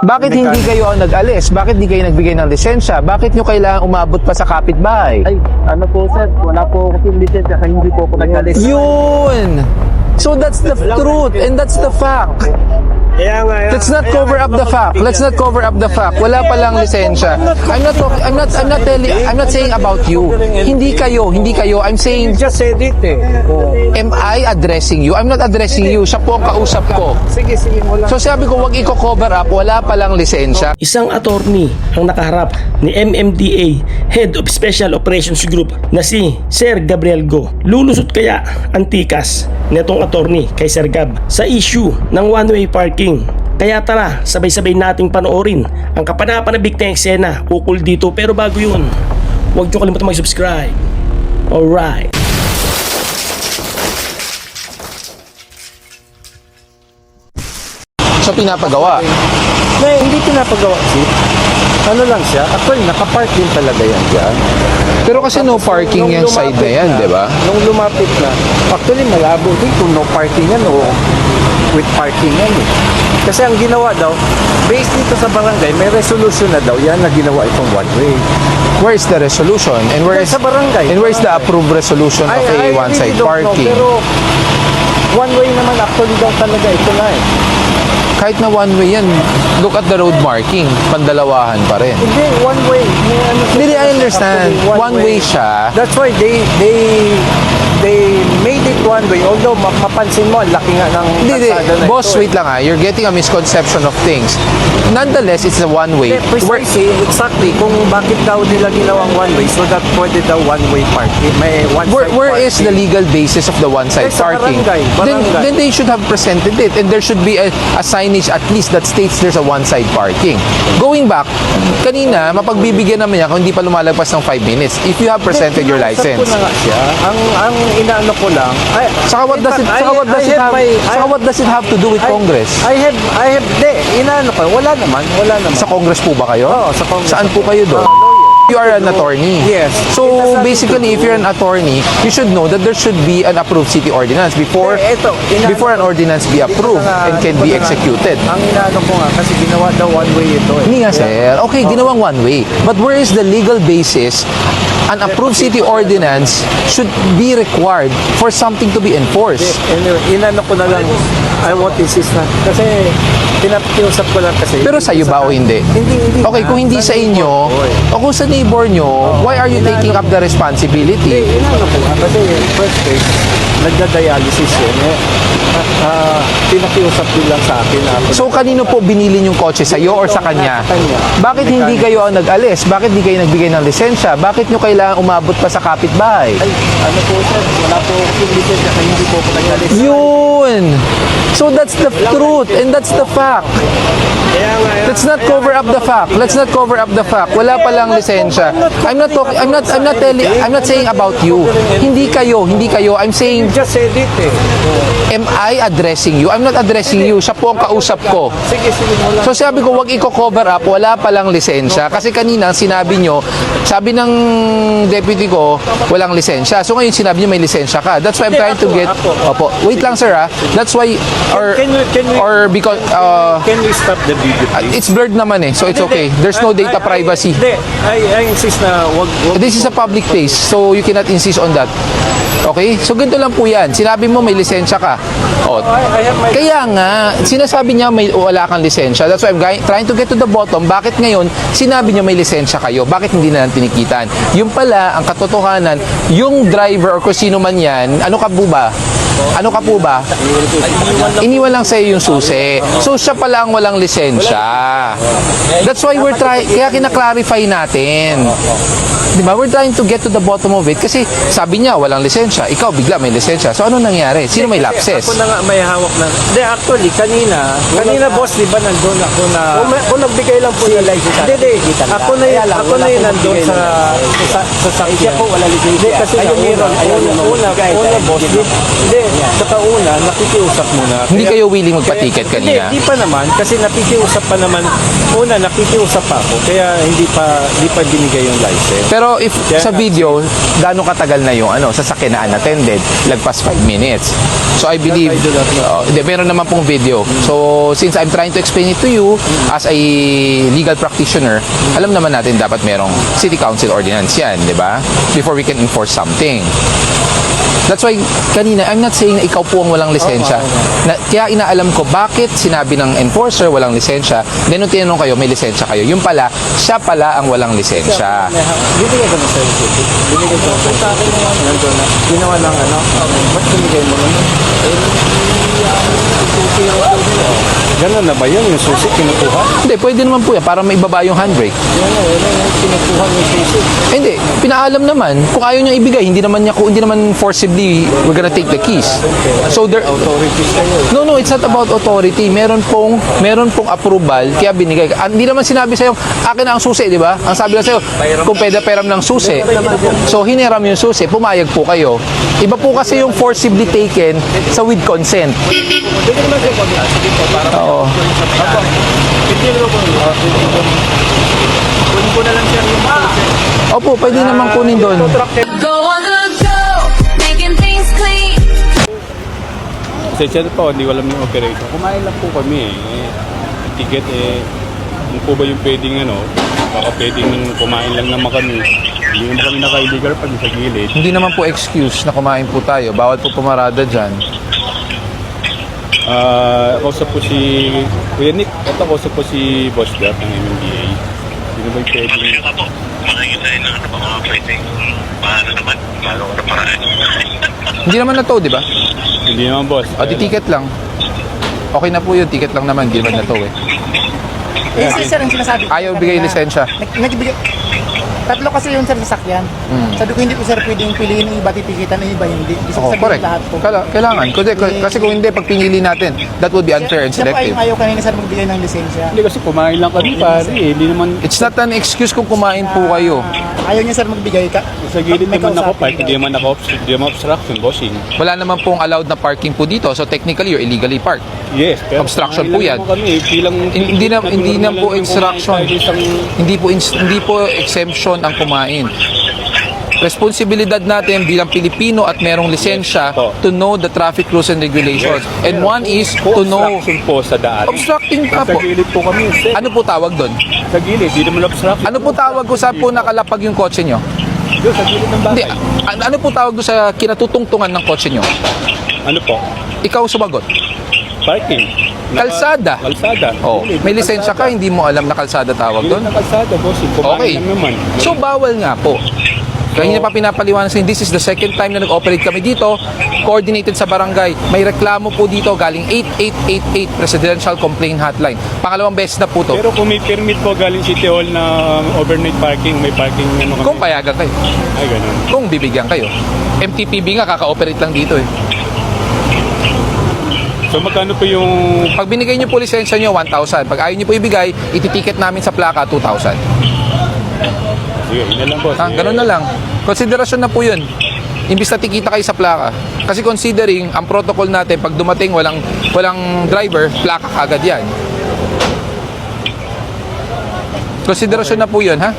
Bakit hindi kayo ang nag-alis? Bakit hindi kayo nagbigay ng lisensya? Bakit nyo kailangan umabot pa sa kapitbahay? Ay, ano po sir, wala po ako lisensya kaya hindi po ako nag-alis. Yun! So that's the truth and that's the fact. Kaya nga, Let's not cover up the fact. Let's not cover up the fact. Wala palang lisensya. I'm not saying about you. Hindi kayo. I'm saying, just said it eh. Oh. am I addressing you? I'm not addressing you. Siya po ang kausap ko. Sige, wala. So sabi ko, wag i-cover up. Wala palang lisensya. Isang attorney ang nakaharap ni MMDA Head of Special Operations Group na si Sir Gabriel Go. Lulusot kaya ang tikas netong attorney kay Sir Gab sa issue ng one-way parking. Kaya tara, sabay-sabay nating panoorin ang kapanapanabik na eksena ukol dito. Pero bago yun, huwag nyo kalimutan mag-subscribe. Alright. So pinapagawa. Hindi pinapagawa si. Ano lang siya, actually nakapark din talaga yan dyan. Pero kasi no parking Nung yan side na lumapit yan, di ba? Nung lumapit na, actually malabo din kung no parking yan o with parking yan eh. Kasi ang ginawa daw, based dito sa barangay, may resolution na daw yan na ginawa itong one way. Where is the resolution? And where is Sa barangay. And where is the approved resolution of a one-side really don't know, parking? pero one way naman actually daw talaga ito na eh. Kahit na one way yan, look at the road marking, pandalawahan pa rin. Hindi, one way. May ano siya, Hindi, I understand. actually, One way siya. That's why they made it one way. Although mapapansin mo, ang laki nga ng Hindi, kalsada na boss, ito. wait lang ha. You're getting a misconception of things. Nonetheless, it's a one way. Precisely, exactly. Kung bakit daw nila ginawang one way, so that pwede daw one way parking. May one side Where is the parking. legal basis of the one-side Eh, sa parking? barangay. Then they should have presented it, and there should be a signage at least that states there's a one-side parking. Going back, kanina, mapagbibigyan naman niya kung hindi pa lumalagpas ng 5 minutes if you have presented your Kinausap license. ko na nga siya. Ang inaano ko lang, Saka what does it have to do with Congress? I have, inaano ko, wala naman. Sa Congress po ba kayo? Oo, sa Congress. Saan po kayo doon? Lawyer. You are an attorney. Yes. So It has nothing basically, to if you're an attorney, you should know that there should be an approved city ordinance before before an ordinance be approved and can be executed. Ang inaano ko nga, kasi ginawa daw one way ito eh. Hindi nga sir. Okay, ginawang one way. But where is the legal basis? An approved city ordinance should be required for something to be enforced. Anyway, inano ko na lang, I want to insist na. Kasi, pinakiusap ko lang kasi. Pero sa iyo ba o hindi? Hindi. Okay, kung hindi sa inyo, o kung sa neighbor nyo, why are you taking up the Hindi, responsibility? inano ko nga. Kasi, first case, nagda-dialysis yun. Pinakiusap din lang sa akin. So kanino po binili yung kotse, sa iyo or sa kanya? Bakit hindi kayo ang nag-alis? Bakit hindi kayo nagbigay ng lisensya? Bakit nyo kailangan umabot pa sa kapitbahay? Ay, ano po sir, wala po akong lisensya kaya hindi po ako nag-alis. Yun! So that's the truth and that's the fact. Kaya nga, Let's not cover up the fact. Let's not cover up the fact. Wala palang lisensya. I'm not saying about you. Hindi kayo. I'm saying, just said it eh. am I addressing you? I'm not addressing you. Siya po ang kausap ko. Sige, wala. So sabi ko, wag i-cover up, wala palang lisensya. Kasi kanina, sinabi nyo, sabi ng deputy ko, walang lisensya. So ngayon, sinabi nyo may lisensya ka. That's why I'm trying to get... Opo. Wait lang, sir, ha? That's why... Can we- Or because... Can we stop the video, please? it's blurred naman eh, so it's okay. There's no data privacy. Hindi, I insist na wag. This is a public place, so you cannot insist on that. Okay? So ganito lang po yan. Sinabi mo may lisensya ka. O, I have my... kaya nga, sinasabi niya may wala kang lisensya. That's why I'm trying to get to the bottom. Bakit ngayon, sinabi niya may lisensya kayo? Bakit hindi na lang tinikitan? Yung pala, ang katotohanan, yung driver or kung sino man yan, ano ka po ba? Iniwan lang sa'yo yung susi. So siya pala ang walang lisensya. That's why kaya kinaklarify natin. Diba? We're trying to get to the bottom of it kasi sabi niya walang lisensya, ikaw bigla may lisensya. So ano nangyari? Sino may lapses? Ako na nga may hawak na. Hindi, actually, kanina boss, di ba nandun ako na... Kung nagbigay lang po ng license. Hindi, ako na yung nandun sa sakya. po wala lisensya. Hindi, kasi Kayo meron. una boss, hindi, Saka una, nakikiusap muna. Hindi Kaya- kayo willing magpa-ticket kanina? Hindi pa naman. Kasi nakikiusap pa naman. Una, nakikiusap pa ako. Kaya hindi pa binigay yung license. Pero if Kaya sa nga. video, gaano katagal na yung sasakyan na unattended? Lagpas 5 minutes. So I believe, I do not know. hindi, meron naman pong video. So since I'm trying to explain it to you as a legal practitioner, alam naman natin dapat merong city council ordinance yan, di ba? Before we can enforce something. That's why kanina, I'm not saying na ikaw po ang walang lisensya. Kaya inaalam ko bakit sinabi ng enforcer walang lisensya. Then nung tinanong kayo, may lisensya kayo. Yung pala, siya pala ang walang lisensya. Binigay ko na sa iyo. Binigay ko na sa akin naman. Nandun na. Ginawa ng ba't binigay mo naman? Susi yung Ganun na ba yun? Yung susi kinukuha? Hindi, pwede naman po yan para maibaba yung handbrake. Yan na, yung kinukuha yung susi. Hindi, pinaalam naman. Kung ayaw niya ibigay, hindi naman forcibly we're gonna take the keys. So there, Authorities kayo. no, it's not about authority. Meron pong approval kaya binigay. Hindi naman sinabi sa'yo, akin na ang susi, di ba? Ang sabi lang sa'yo, kung pwede peram ng susi. So hiniram yung susi, pumayag po kayo. Iba po kasi yung forcibly taken sa with consent. Pwede naman kayo mag-ask dito para Oo. Pwede naman po. Kunin ko na lang siya yung Opo, pwede naman kunin doon. Go on the go, making things clean. Pasensya na po, hindi ko alam yung operation. Kumain lang po kami ticket ano po ba yung pwedeng baka pwedeng kumain lang naman kami. Hindi naman kami naka-illegal pag sa gilid. Hindi naman po excuse na kumain po tayo. Bawal po pumarada dyan. Kausap po si Kuya Nick at kausap po si Boss Gap ng MMDA. Hindi naman pwedeng Ka po, makikita na mga pwedeng paano naman, bago ko na paraan. Hindi naman na to, di ba? hindi naman boss. O, di ticket lang. Okay na po yun, ticket lang naman. Hindi naman na to eh. Kasi sir, ang sinasabi ko Ayaw bigay kanina, lisensya. nagbigay, tatlo kasi yung sir sasakyan. Sabi ko hindi ko sir pwedeng piliin yung iba titikitan ng iba hindi. Gusto ko Oh, sabihin correct. lahat po. Kailangan. Kasi kung hindi, pag pinili natin, that would be unfair and Siya po selective. ayaw kanina sir magbigay ng lisensya. Hindi kasi kumain lang kami pare. Hindi naman It's not an excuse kung kumain po kayo. Ayaw niya sir magbigay ka. sa gilid May naman ako kausapin park. ka. Hindi naman obstruction, bossing. Wala naman pong allowed na parking po dito. So technically, you're illegally parked. Yes, pero Obstruction kumain po lang yan. naman Kami, bilang, Hindi na po normal lang yung instruction. kumain tayo isang- Hindi po exemption ang kumain. Responsibilidad natin bilang Pilipino at merong lisensya to know the traffic rules and regulations. And one is to know obstruction po sa daan. obstructing ka Sa po. gilid po kami. Ano po tawag doon? Sa gilid, hindi naman obstruction. Ano po tawag ko saan po nakalapag yung kotse nyo? Doon, sa gilid ng Hindi, bahay. ano po tawag doon sa kinatutungtungan ng kotse nyo? Ano po? Ikaw sumagot. Parking. Kalsada. Kalsada. Oh, Gilid, may lisensya ka, hindi mo alam na kalsada tawag Gilid doon? na kalsada, boss. Kumain Okay. lang naman. So bawal nga po. Kaya pa pinapaliwanag sa this is the second time na nag-operate kami dito, coordinated sa barangay. May reklamo po dito galing 8888 Presidential Complaint Hotline. Pangalawang beses na po to. Pero kung may permit po galing City Hall na overnight parking, may parking kami. Kung payagan kayo, Ay, ganun. kung bibigyan kayo. MTPB nga kaka-operate lang dito eh. So magkano po yung... Pag binigay niyo po lisensya niyo 1,000. Pag ayaw niyo po ibigay, ititiket namin sa plaka 2,000. Sige, yun na lang boss. Ganun na lang. Konsiderasyon na po yun. Imbis na tikita kayo sa plaka. Kasi considering, ang protocol natin, pag dumating walang driver, plaka kagad yan. Konsiderasyon na po yun, ha?